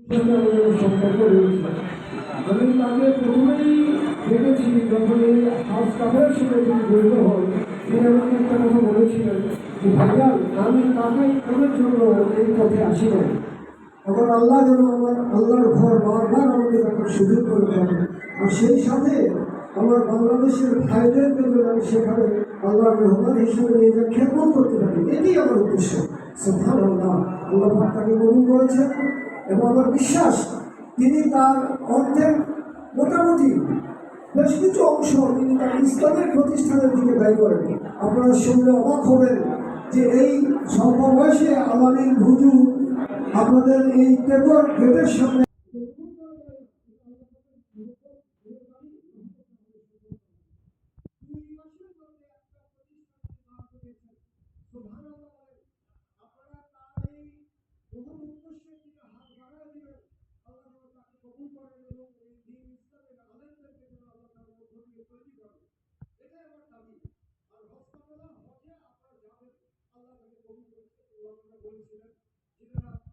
সম্পর্ক রয়েছে। আমি তাকে প্রথমেই দেখেছি যখন এই হাউস কাপড়ের সাথে তিনি জড়িত হন, তিনি আমাকে একটা কথা বলেছিলেন যে ভাইজান, আমি টাকাই কামের জন্য এই পথে আসি নাই, আমার আল্লাহ যেন আমার আল্লাহর ঘর বারবার আমাকে তাকে সুযোগ করে দেন, আর সেই সাথে আমার বাংলাদেশের ভাইদেরকে যেন আমি সেখানে আল্লাহর মেহমান হিসেবে নিয়ে যা খেদমত করতে পারি, এটি আমার উদ্দেশ্য। সুবহানাল্লাহ, আল্লাহ তাকে কবুল করেছেন এবং আমার বিশ্বাস তিনি তার অর্থের মোটামুটি বেশ কিছু অংশ তিনি তার ইসলামের প্রতিষ্ঠানের দিকে ব্যয় করেন। আপনারা শুনলে অবাক হবেন যে এই স্বল্প বয়সে আলামিন হুজুর আপনাদের এই টেবর গেটের সামনে আল্লাহ তাকে কবুল করেছেন।